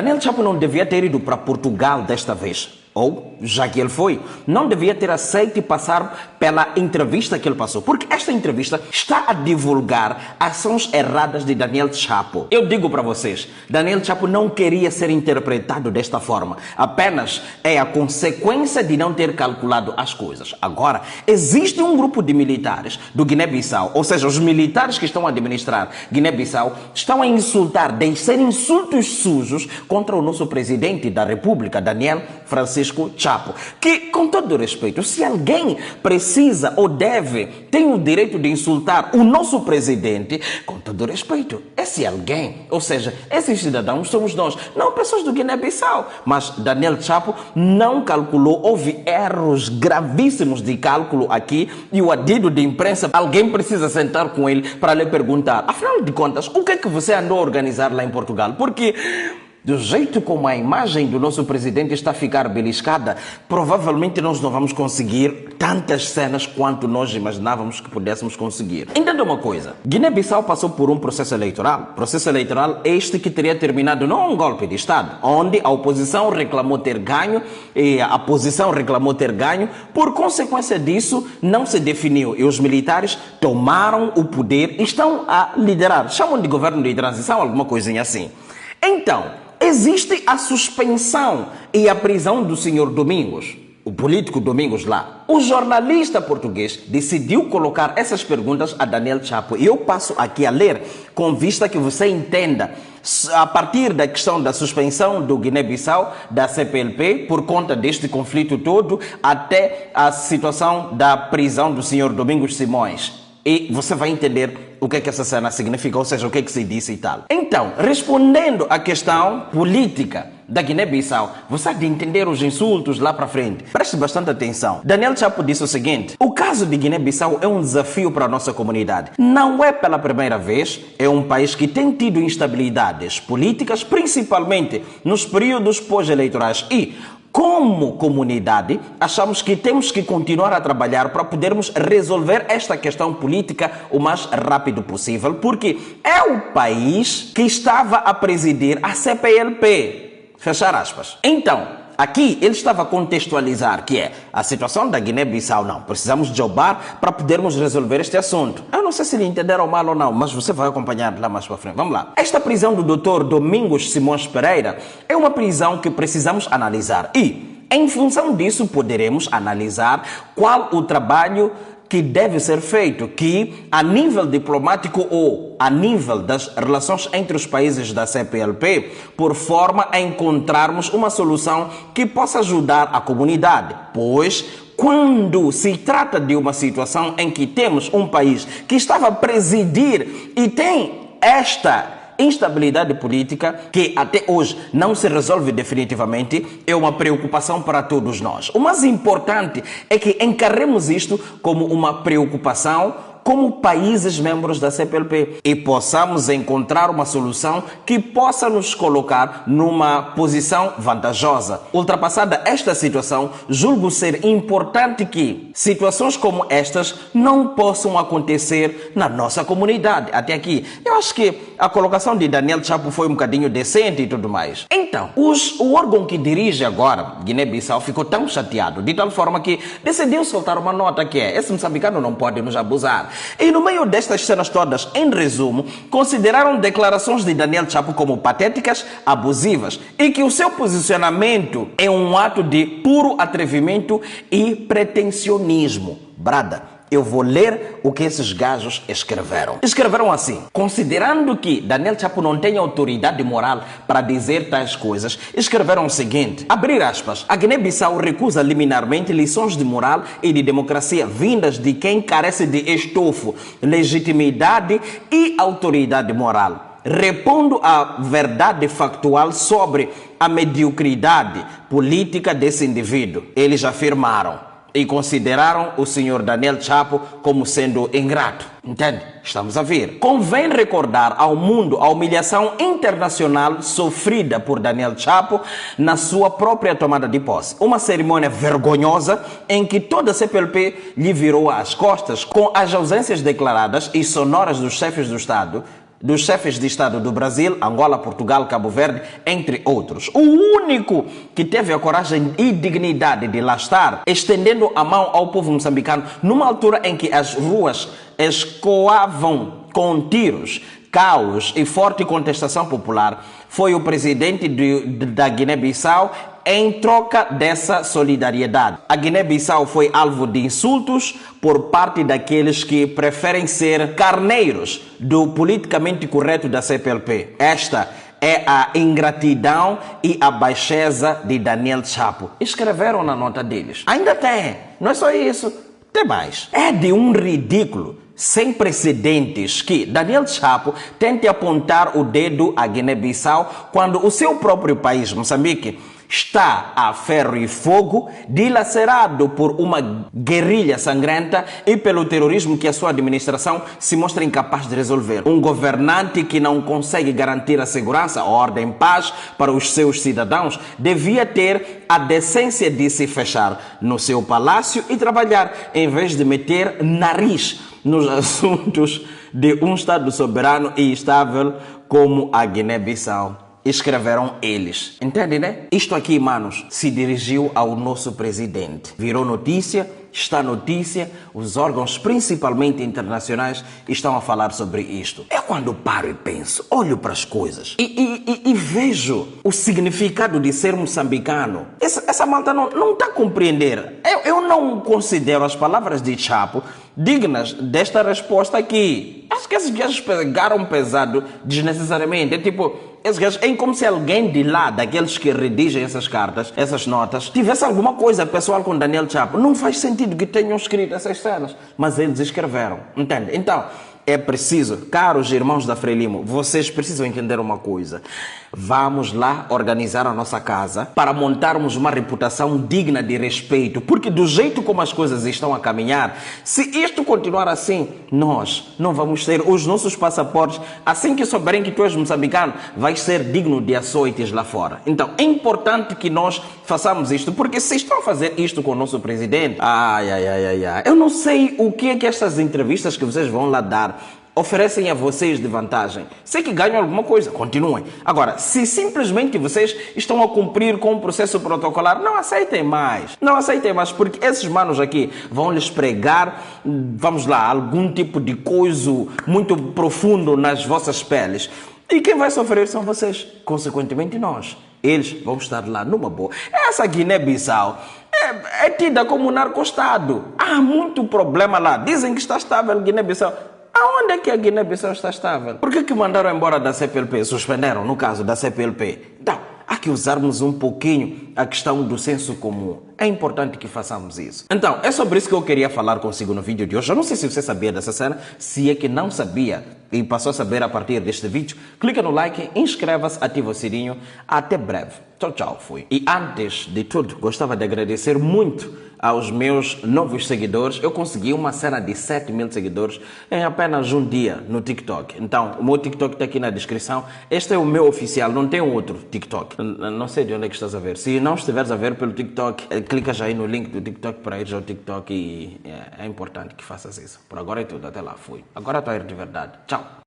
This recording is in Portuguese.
Daniel Chapo não devia ter ido para Portugal desta vez. Ou, já que ele foi, não devia ter aceito e passar pela entrevista que ele passou. Porque esta entrevista está a divulgar ações erradas de Daniel Chapo. Eu digo para vocês, Daniel Chapo não queria ser interpretado desta forma. Apenas é a consequência de não ter calculado as coisas. Agora, existe um grupo de militares do Guiné-Bissau, ou seja, os militares que estão a administrar Guiné-Bissau, estão a insultar, descer insultos sujos contra o nosso presidente da República, Daniel Francisco Chapo, que, com todo respeito, se alguém precisa ou deve, tem o direito de insultar o nosso presidente, com todo respeito, esse alguém, ou seja, esses cidadãos somos nós, não pessoas do Guiné-Bissau. Mas Daniel Chapo não calculou, houve erros gravíssimos de cálculo aqui, e o adido de imprensa, alguém precisa sentar com ele para lhe perguntar, afinal de contas, o que é que você andou a organizar lá em Portugal? Porque do jeito como a imagem do nosso presidente está a ficar beliscada, provavelmente nós não vamos conseguir tantas cenas quanto nós imaginávamos que pudéssemos conseguir. Entenda uma coisa, Guiné-Bissau passou por um processo eleitoral este que teria terminado não um golpe de Estado, onde a oposição reclamou ter ganho e a posição reclamou ter ganho, por consequência disso não se definiu e os militares tomaram o poder e estão a liderar, chamam de governo de transição, alguma coisinha assim. Então, existe a suspensão e a prisão do senhor Domingos, o político Domingos lá. O jornalista português decidiu colocar essas perguntas a Daniel Chapo. E eu passo aqui a ler com vista que você entenda. A partir da questão da suspensão do Guiné-Bissau, da CPLP, por conta deste conflito todo, até a situação da prisão do senhor Domingos Simões. E você vai entender o que é que essa cena significa, ou seja, o que é que se disse e tal. Então, respondendo à questão política da Guiné-Bissau, você há de entender os insultos lá para frente. Preste bastante atenção. Daniel Chapo disse o seguinte: o caso de Guiné-Bissau é um desafio para a nossa comunidade. Não é pela primeira vez, é um país que tem tido instabilidades políticas, principalmente nos períodos pós-eleitorais e, como comunidade, achamos que temos que continuar a trabalhar para podermos resolver esta questão política o mais rápido possível, porque é o país que estava a presidir a CPLP. Fechar aspas. Então, aqui ele estava a contextualizar que é a situação da Guiné-Bissau. Não, precisamos jobar para podermos resolver este assunto. Eu não sei se lhe entenderam mal ou não, mas você vai acompanhar lá mais para frente. Vamos lá. Esta prisão do Dr. Domingos Simões Pereira é uma prisão que precisamos analisar e, em função disso, poderemos analisar qual o trabalho que deve ser feito, que a nível diplomático ou a nível das relações entre os países da CPLP, por forma a encontrarmos uma solução que possa ajudar a comunidade, pois quando se trata de uma situação em que temos um país que estava a presidir e tem esta instabilidade política que até hoje não se resolve definitivamente, é uma preocupação para todos nós. O mais importante é que encaremos isto como uma preocupação como países membros da CPLP e possamos encontrar uma solução que possa nos colocar numa posição vantajosa. Ultrapassada esta situação, julgo ser importante que situações como estas não possam acontecer na nossa comunidade. Até aqui, eu acho que a colocação de Daniel Chapo foi um bocadinho decente e tudo mais. Então, o órgão que dirige agora, Guiné-Bissau, ficou tão chateado, de tal forma que decidiu soltar uma nota que é: esse moçambicano não pode nos abusar. E no meio destas cenas todas, em resumo, consideraram declarações de Daniel Chapo como patéticas, abusivas e que o seu posicionamento é um ato de puro atrevimento e pretensionismo. Brada, eu vou ler o que esses gajos escreveram. Escreveram assim: considerando que Daniel Chapo não tem autoridade moral para dizer tais coisas, escreveram o seguinte, abrir aspas: a Guiné-Bissau recusa liminarmente lições de moral e de democracia vindas de quem carece de estofo, legitimidade e autoridade moral, repondo a verdade factual sobre a mediocridade política desse indivíduo. Eles afirmaram e consideraram o senhor Daniel Chapo como sendo ingrato. Entende? Estamos a ver. Convém recordar ao mundo a humilhação internacional sofrida por Daniel Chapo na sua própria tomada de posse. Uma cerimônia vergonhosa em que toda a CPLP lhe virou as costas com as ausências declaradas e sonoras dos chefes do Estado, dos chefes de Estado do Brasil, Angola, Portugal, Cabo Verde, entre outros. O único que teve a coragem e dignidade de lá estar, estendendo a mão ao povo moçambicano, numa altura em que as ruas escoavam com tiros, caos e forte contestação popular, foi o presidente da Guiné-Bissau em troca dessa solidariedade. A Guiné-Bissau foi alvo de insultos por parte daqueles que preferem ser carneiros do politicamente correto da CPLP. Esta é a ingratidão e a baixeza de Daniel Chapo. Escreveram na nota deles. Ainda tem, não é só isso, tem mais. É de um ridículo sem precedentes que Daniel Chapo tente apontar o dedo à Guiné-Bissau quando o seu próprio país, Moçambique, está a ferro e fogo, dilacerado por uma guerrilha sangrenta e pelo terrorismo que a sua administração se mostra incapaz de resolver. Um governante que não consegue garantir a segurança, a ordem, paz para os seus cidadãos, devia ter a decência de se fechar no seu palácio e trabalhar, em vez de meter nariz nos assuntos de um Estado soberano e estável como a Guiné-Bissau. Escreveram eles. Entende, né? Isto aqui, manos, se dirigiu ao nosso presidente. Virou notícia, está notícia, os órgãos, principalmente internacionais, estão a falar sobre isto. É quando paro e penso, olho para as coisas e vejo o significado de ser moçambicano. Essa malta não está a compreender. Eu não considero as palavras de Chapo dignas desta resposta aqui. Acho que esses gajos pegaram pesado desnecessariamente. É tipo, esses gajos, é como se alguém de lá, daqueles que redigem essas cartas, essas notas, tivesse alguma coisa pessoal com Daniel Chapo. Não faz sentido que tenham escrito essas cenas, mas eles escreveram, entende? Então, é preciso, caros irmãos da Frelimo, vocês precisam entender uma coisa. Vamos lá organizar a nossa casa para montarmos uma reputação digna de respeito, porque do jeito como as coisas estão a caminhar, se isto continuar assim, nós não vamos ter os nossos passaportes. Assim que souberem que tu és moçambicano, vais ser digno de açoites lá fora. Então, é importante que nós façamos isto, porque se estão a fazer isto com o nosso presidente, eu não sei o que é que estas entrevistas que vocês vão lá dar oferecem a vocês de vantagem. Sei que ganham alguma coisa, continuem. Agora, se simplesmente vocês estão a cumprir com o processo protocolar, não aceitem mais. Não aceitem mais, porque esses manos aqui vão lhes pregar, vamos lá, algum tipo de coisa muito profundo nas vossas peles. E quem vai sofrer são vocês, consequentemente nós. Eles vão estar lá numa boa. Essa Guiné-Bissau é tida como um narco-estado. Há muito problema lá. Dizem que está estável Guiné-Bissau. Aonde é que a Guiné-Bissau está estável? Por que mandaram embora da CPLP? Suspenderam, no caso da CPLP. Então, há que usarmos um pouquinho a questão do senso comum. É importante que façamos isso. Então, é sobre isso que eu queria falar consigo no vídeo de hoje. Eu não sei se você sabia dessa cena, se é que não sabia e passou a saber a partir deste vídeo, clica no like, inscreva-se, ativa o sininho. Até breve. Tchau, tchau, fui. E antes de tudo, gostava de agradecer muito aos meus novos seguidores. Eu consegui uma cena de 7.000 seguidores em apenas um dia no TikTok. Então, o meu TikTok está aqui na descrição. Este é o meu oficial, não tem outro TikTok. Não sei de onde é que estás a ver. Se não estiveres a ver pelo TikTok, clica já aí no link do TikTok para ir ao TikTok e é importante que faças isso. Por agora é tudo, até lá, fui. Agora estou a ir de verdade. Tchau.